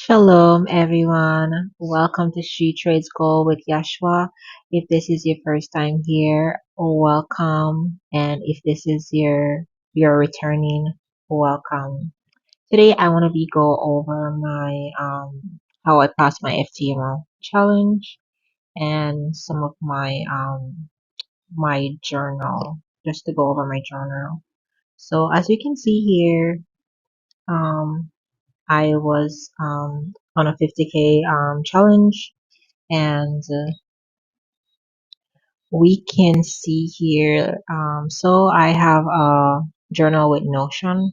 Shalom, everyone. Welcome to She Trades Xau with Yeshua. If this is your first time here, welcome. And if this is your returning, welcome. Today, I want to go over my how I passed my FTMO challenge and some of my journal, just to go over my journal. So as you can see here, um I was on a 50K challenge, and we can see here. So I have a journal with Notion,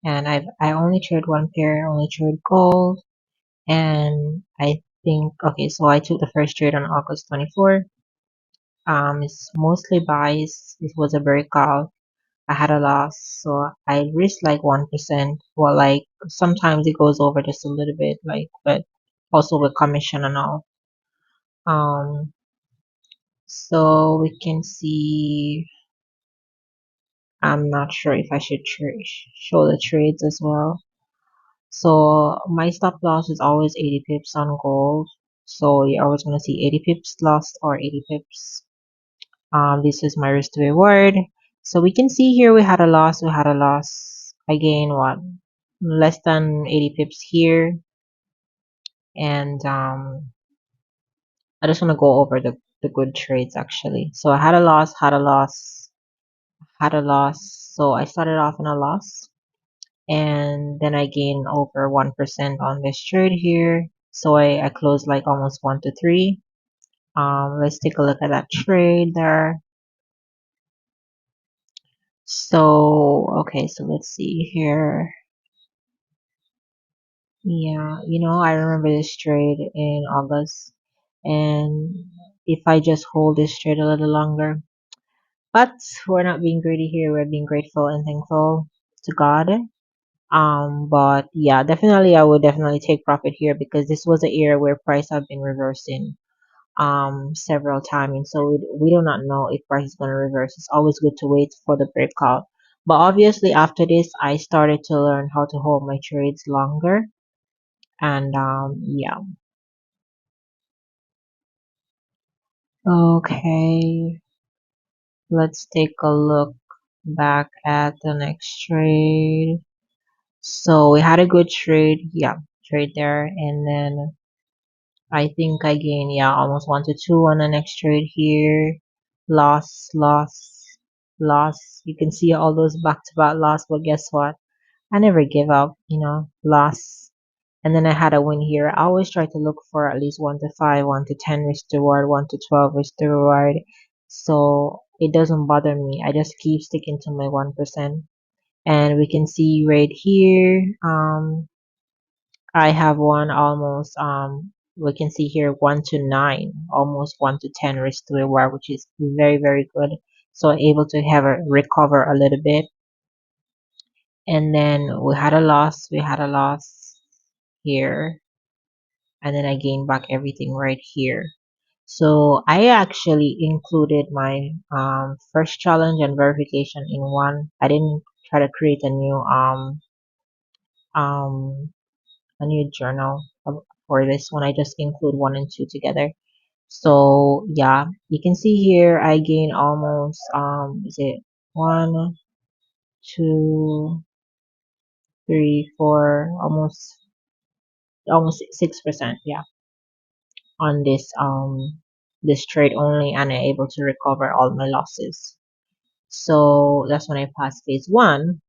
and I only trade one pair, only trade gold, and I think okay. So I took the first trade on August 24. It's mostly buys. It was a breakout. I had a loss, so I risked like 1%. Well, like sometimes it goes over just a little bit, like, but also with commission and all. Um, so we can see. I'm not sure if I should show the trades as well. So my stop loss is always 80 pips on gold. So you're always gonna see 80 pips lost or 80 pips. This is my risk to reward. So we can see here we had a loss. We had a loss. I gained what? Less than 80 pips here. And I just want to go over the good trades actually. So I had a loss, had a loss, had a loss. So I started off in a loss, and then I gained over 1% on this trade here. So I closed like almost 1 to 3. Let's take a look at that trade there. So, okay, so let's see here. Yeah, I remember this trade in August, and if I just hold this trade a little longer, but we're not being greedy here, we're being grateful and thankful to God. But yeah, definitely I would definitely take profit here because this was an era where price have been reversing several times, and so we do not know if price is going to reverse. It's always good to wait for the breakout. But obviously after this I started to learn how to hold my trades longer, and yeah. Okay, let's take a look back at the next trade. So we had a good trade, yeah, trade there, and then I think I gained, yeah, almost 1 to 2 on the next trade here. Loss, loss, loss. You can see all those back-to-back loss, but guess what? I never give up, loss. And then I had a win here. I always try to look for at least 1 to 5, 1 to 10 risk to reward, 1 to 12 risk to reward. So it doesn't bother me. I just keep sticking to my 1%. And we can see right here, I have one almost, we can see here 1 to 9, almost 1 to 10 risk to reward, which is very, very good. So able to have a recover a little bit. And then we had a loss here, and then I gained back everything right here. So I actually included my first challenge and verification in one. I didn't try to create um a new journal for this one. I just include 1 and 2 together. So yeah, you can see here I gain almost is it 1, 2, 3, 4, almost 6%, yeah, on this trade only, and I'm able to recover all my losses. So that's when I passed phase 1.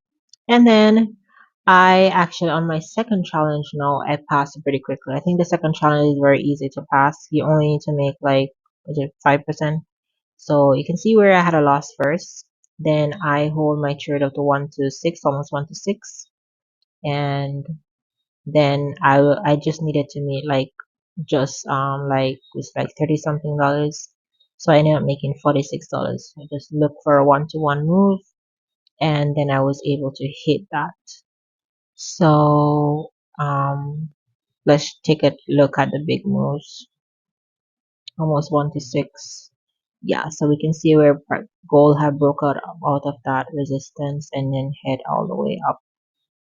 And then I actually, on my second challenge, no, I passed it pretty quickly. I think the second challenge is very easy to pass. You only need to make like, is it 5%? So you can see where I had a loss first. Then I hold my trade up to 1 to 6, almost 1 to 6. And then I just needed to meet like just like it's like 30 something dollars. So I ended up making $46. I just looked for a 1-to-1 move, and then I was able to hit that. So let's take a look at the big moves. Almost 1 to 6. Yeah, so we can see where gold have broke out of that resistance and then head all the way up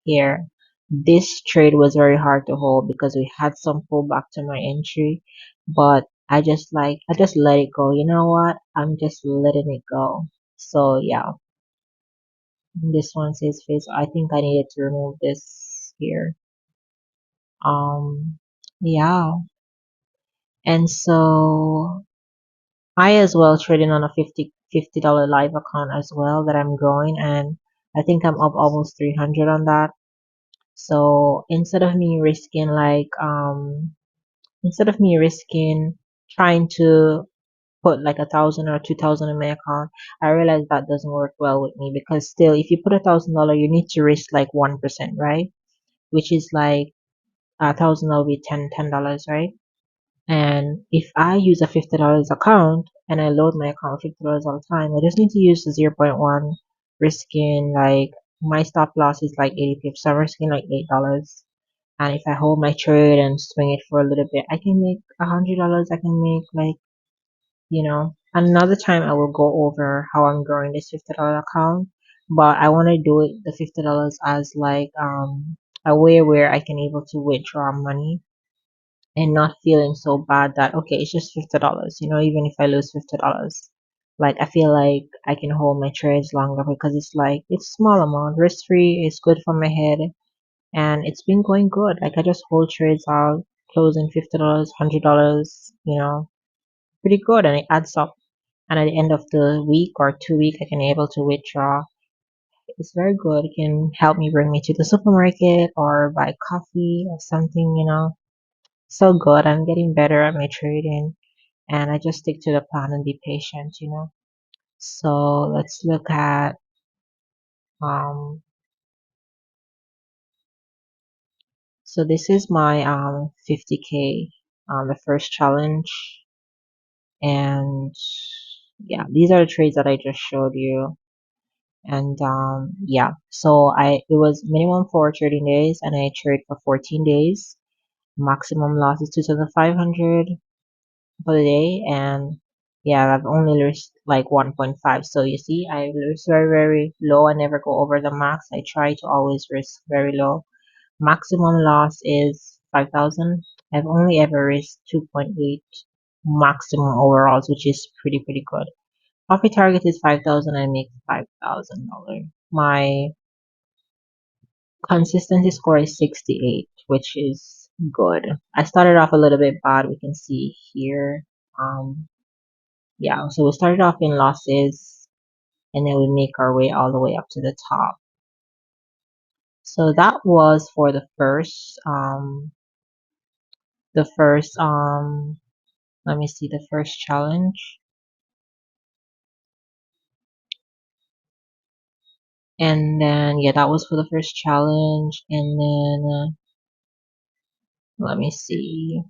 here. This trade was very hard to hold because we had some pullback to my entry, but I just let it go. You know what? I'm just letting it go. So yeah, this one says face. I think I needed to remove this here. Um, yeah, and so I as well trading on a $50 live account as well that I'm growing, and I think I'm up almost 300 on that. So instead of me risking trying to put like 1,000 or 2,000 in my account, I realized that doesn't work well with me because still, if you put $1,000, you need to risk like 1%, right? Which is like 1,000 will be $10, right? And if I use a $50 account and I load my account with $50 all the time, I just need to use the zero point 0.1, risking like my stop loss is like 80 pips, so I'm risking like $8. And if I hold my trade and swing it for a little bit, I can make $100. I can make like, another time I will go over how I'm growing this $50 account, but I want to do it the $50 as like a way where I can able to withdraw money and not feeling so bad that okay, it's just $50, even if I lose $50. Like I feel like I can hold my trades longer because it's like it's small amount, risk free, it's good for my head, and it's been going good. Like I just hold trades out, closing $50, $100, pretty good, and it adds up. And at the end of the week or 2 week, I can able to withdraw. It's very good. It can help me bring me to the supermarket or buy coffee or something. So good. I'm getting better at my trading, and I just stick to the plan and be patient. So let's look at um so this is my 50K the first challenge, and yeah, these are the trades that I just showed you. And yeah, so it was minimum for 13 days and I trade for 14 days. Maximum loss is 2,500 for the day, and yeah, I've only lost like 1.5. So you see, I lose very, very low. I never go over the max. I try to always risk very low. Maximum loss is 5,000. I've only ever risked 2.8 maximum overalls, which is pretty good. Profit target is 5,000. I make $5,000. My consistency score is 68, which is good. I started off a little bit bad. We can see here. Um, yeah, so we started off in losses and then we make our way all the way up to the top. So that was for the first, let me see, the first challenge. And then, yeah, that was for the first challenge. And then, let me see.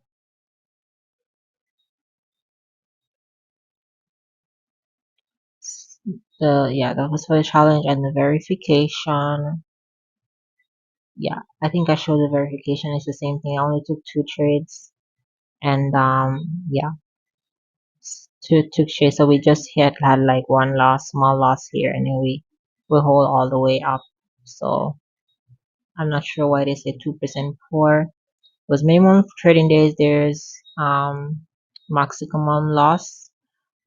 Yeah, that was for the challenge and the verification. Yeah, I think I showed the verification is the same thing. I only took two trades, and yeah, two trades. So we just had like one loss, small loss here, and then we hold all the way up. So I'm not sure why they say 2% poor. Was minimum trading days. There's maximum loss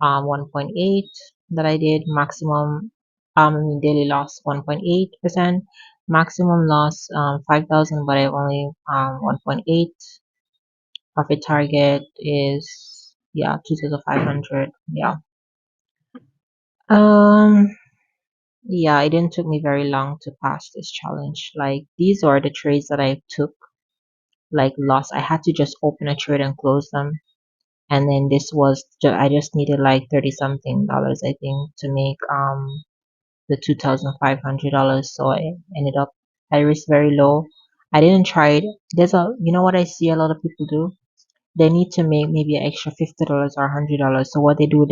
1.8 that I did. Maximum daily loss 1.8%. Maximum loss 5,000, but I only 1.8. Profit target is, yeah, 2,500. Yeah. Um. Yeah, it didn't took me very long to pass this challenge. Like these are the trades that I took. Like loss, I had to just open a trade and close them. And then this was I just needed like 30 something dollars, I think, to make the $2,500. So I ended up, I risked very low. I didn't try it. You know what I see a lot of people do? They need to make maybe an extra $50 or $100. So what they do,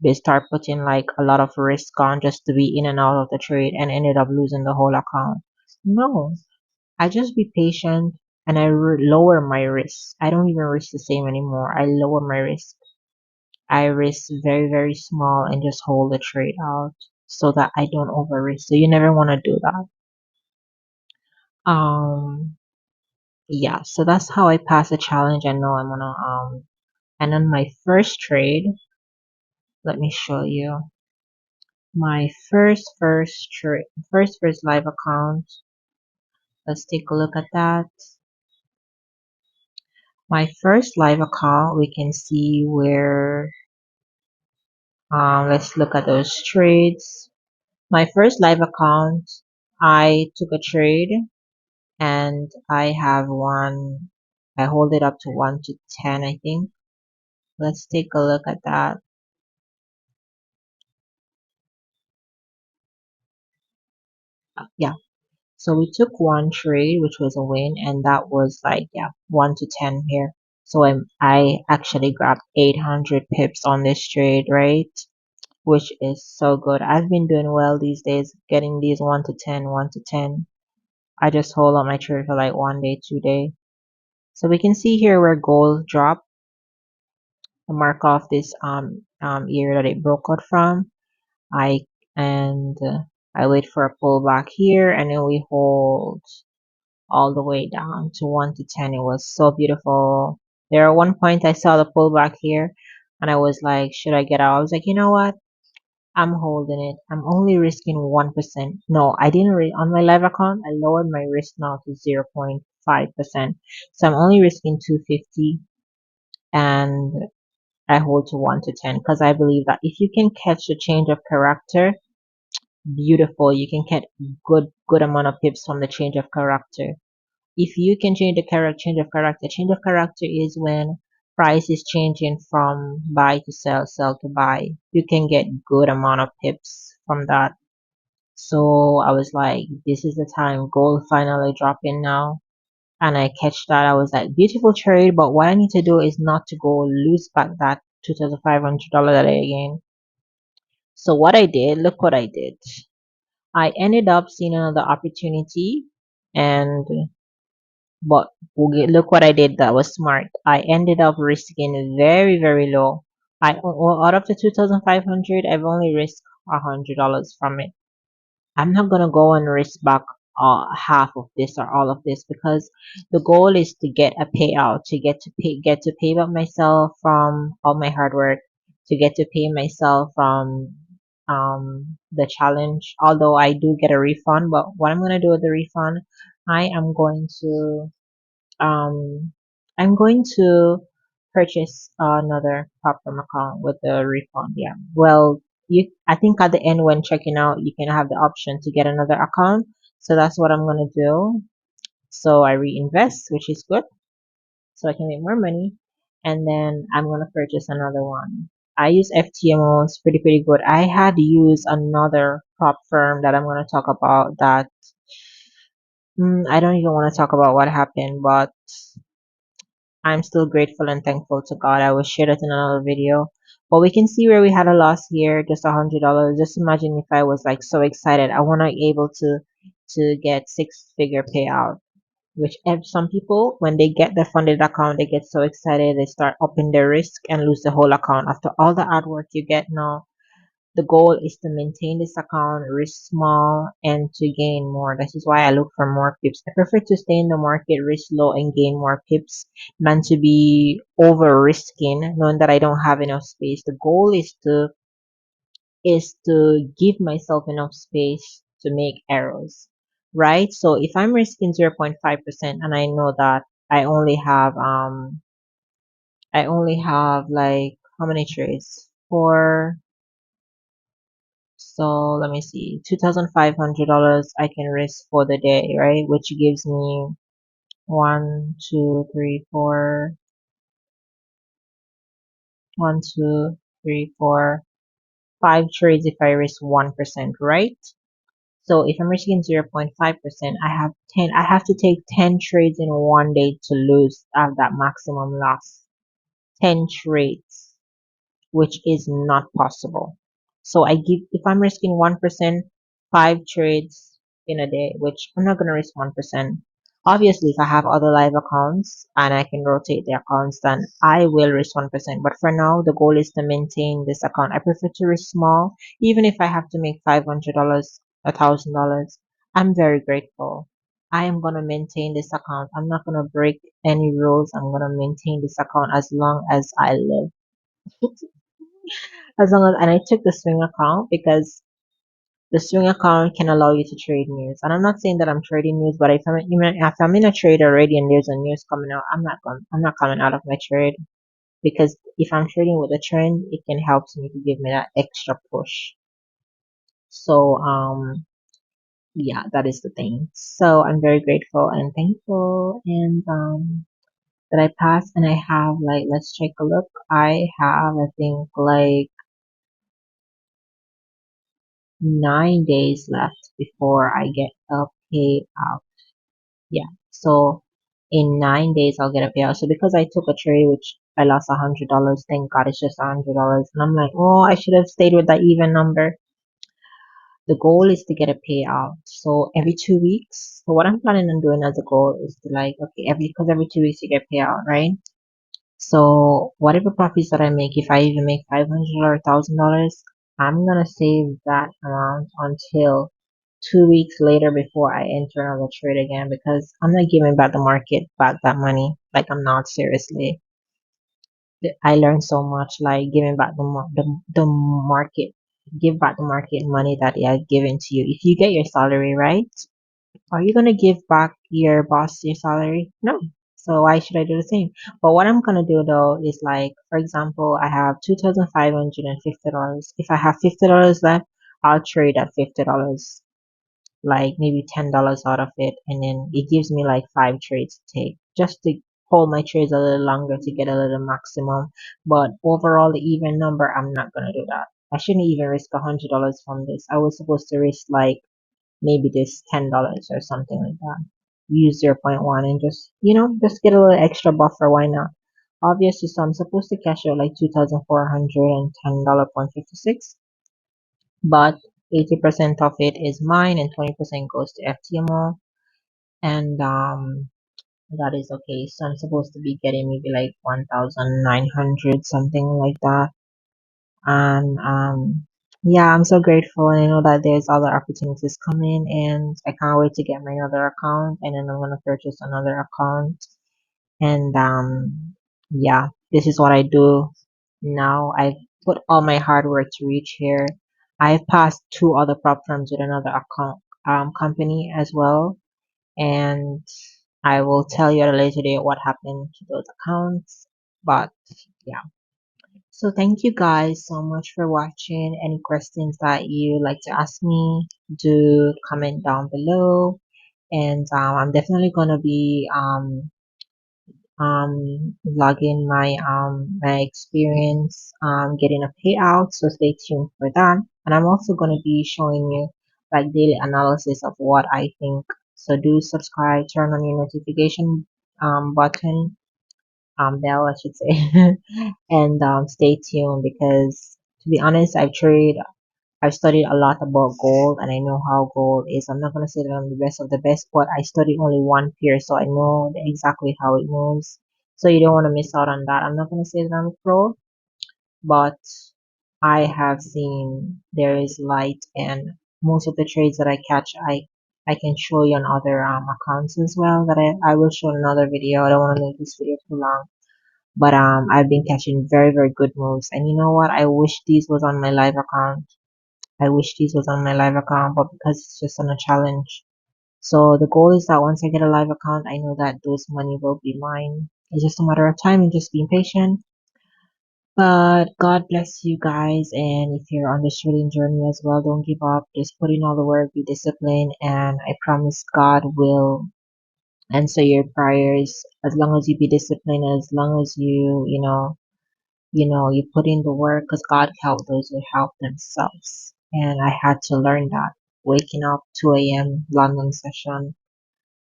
they start putting like a lot of risk on just to be in and out of the trade and ended up losing the whole account. No, I just be patient and I lower my risk. I don't even risk the same anymore. I lower my risk. I risk very, very small and just hold the trade out so that I don't over risk. So you never want to do that. Um, yeah, so that's how I pass the challenge. I know I'm gonna and on my first trade, let me show you my first live account. Let's take a look at that. My first live account, we can see where let's look at those trades. My first live account, I took a trade and I have one. I hold it up to 1 to 10, I think. Let's take a look at that. Yeah. So we took one trade, which was a win, and that was like, yeah, 1 to 10 here. So I actually grabbed 800 pips on this trade, right? Which is so good. I've been doing well these days, getting these 1 to 10, 1 to 10. I just hold on my trade for like 1 day, 2 day. So we can see here where gold dropped, mark off this area that it broke out from. I and I wait for a pullback here, and then we hold all the way down to 1 to 10. It was so beautiful. There at one point I saw the pullback here, and I was like, should I get out? I was like, you know what? I'm holding it. I'm only risking 1%. No, I didn't on my live account. I lowered my risk now to 0.5%. So I'm only risking 250, and I hold to 1 to 10 because I believe that if you can catch a change of character, beautiful. You can get good amount of pips from the change of character. If you can change the change of character is when price is changing from buy to sell, sell to buy. You can get good amount of pips from that. So I was like, this is the time. Gold finally dropping now. And I catch that. I was like, beautiful trade, but what I need to do is not to go lose back that $2,500 that I gained. So what I did, look what I did. I ended up seeing another opportunity, and but look what I did that was smart. I ended up risking very low. Out of the 2,500, I've only risked $100 from it. I'm not gonna go and risk back half of this or all of this because the goal is to get a payout, to get to pay back myself from all my hard work, to get to pay myself from the challenge. Although I do get a refund, but what I'm gonna do with the refund, I am going to um I'm going to purchase another platform account with the refund. Yeah. Well, I think at the end when checking out, you can have the option to get another account. So that's what I'm gonna do. So I reinvest, which is good. So I can make more money, and then I'm gonna purchase another one. I use FTMO. It's pretty good. I had used another prop firm that I'm gonna talk about that. I don't even want to talk about what happened, but I'm still grateful and thankful to God. I will share that in another video. But we can see where we had a loss here, just $100. Just imagine if I was like so excited. I want to be able to get six-figure payout. Which some people, when they get the funded account, they get so excited they start upping their risk and lose the whole account. After all the hard work you get now, the goal is to maintain this account, risk small, and to gain more. This is why I look for more pips. I prefer to stay in the market, risk low, and gain more pips than to be over risking, knowing that I don't have enough space. The goal is to give myself enough space to make errors, right? So if I'm risking 0.5% and I know that I only have like how many trades? Four. So let me see, $2,500 I can risk for the day, right? Which gives me one, two, three, four, one, two, three, four, five trades if I risk 1%, right? So if I'm risking 0.5%, I have to take 10 trades in one day to lose at that maximum loss. 10 trades, which is not possible. So if I'm risking 1%, five trades in a day, which I'm not going to risk 1%. Obviously, if I have other live accounts and I can rotate the accounts, then I will risk 1%. But for now, the goal is to maintain this account. I prefer to risk small, even if I have to make $500, $1,000. I'm very grateful. I am gonna maintain this account. I'm not gonna break any rules. I'm gonna maintain this account as long as I live. As long as, and I took the swing account because the swing account can allow you to trade news. And I'm not saying that I'm trading news, but if I'm in a trade already and there's a news coming out, I'm not coming out of my trade because if I'm trading with a trend, it can help me to give me that extra push. So, yeah, that is the thing. So I'm very grateful and thankful and, that I passed and I have like, let's take a look. I have, I think like 9 days left before I get a payout. Yeah. So in 9 days I'll get a payout. So because I took a trade which I lost $100, thank God it's just $100. And I'm like, oh, I should have stayed with that even number. The goal is to get a payout. So every 2 weeks. So what I'm planning on doing as a goal is to like, okay, because every 2 weeks you get payout, right? So whatever profits that I make, if I even make $500 or $1,000, I'm gonna save that amount until 2 weeks later before I enter another trade again because I'm not giving back the market back that money. Like I'm not seriously. I learned so much like giving back the market, give back the market money that it has given to you. If you get your salary, right? Are you gonna give back your boss your salary? No. So why should I do the same? But what I'm gonna do though is like, for example, I have $2,550. If I have $50 left, I'll trade at $50, like maybe $10 out of it, and then it gives me like 5 trades to take, just to hold my trades a little longer to get a little maximum. But overall, the even number, I'm not gonna do that. I shouldn't even risk $100 from this. I was supposed to risk like maybe this $10 or something like that. Use zero point 0.1 and just, just get a little extra buffer. Why not? Obviously, so I'm supposed to cash out like $2,410.56, but 80% of it is mine and 20% goes to FTMO. And, that is okay. So I'm supposed to be getting maybe like 1,900, something like that. And yeah, I'm so grateful, and I know that there's other opportunities coming, and I can't wait to get my other account, and then I'm gonna purchase another account. And yeah, this is what I do now. I've put all my hard work to reach here. I've passed 2 other prop firms with another account company as well, and I will tell you at a later date what happened to those accounts. But yeah. So thank you guys so much for watching. Any questions that you like to ask me, do comment down below. And I'm definitely gonna be vlogging my experience getting a payout. So stay tuned for that. And I'm also gonna be showing you like daily analysis of what I think. So do subscribe, turn on your notification button, bell I should say, and stay tuned because to be honest, I've studied a lot about gold and I know how gold is. I'm not gonna say that I'm the best of the best, but I studied only one pair, so I know exactly how it moves. So you don't want to miss out on that. I'm not gonna say that I'm a pro, but I have seen there is light, and most of the trades that I catch, I can show you on other accounts as well that I will show in another video. I don't want to make this video too long. But I've been catching very, very good moves. And you know what? I wish these was on my live account. I wish these was on my live account, but because it's just on a challenge. So the goal is that once I get a live account, I know that those money will be mine. It's just a matter of time and just being patient. But God bless you guys. And if you're on this trading journey as well, don't give up. Just put in all the work, be disciplined, and I promise God will answer your prayers as long as you be disciplined, as long as you put in the work because God help those who help themselves. And I had to learn that. Waking up 2 a.m. London session,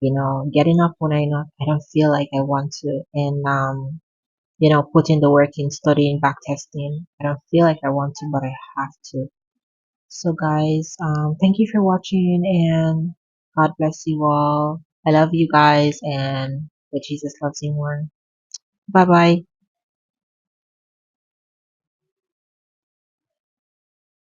getting up when I don't feel like I want to, and putting the work in studying back testing. I don't feel like I want to, but I have to. So guys, thank you for watching and God bless you all. I love you guys and that Jesus loves you more. Bye bye.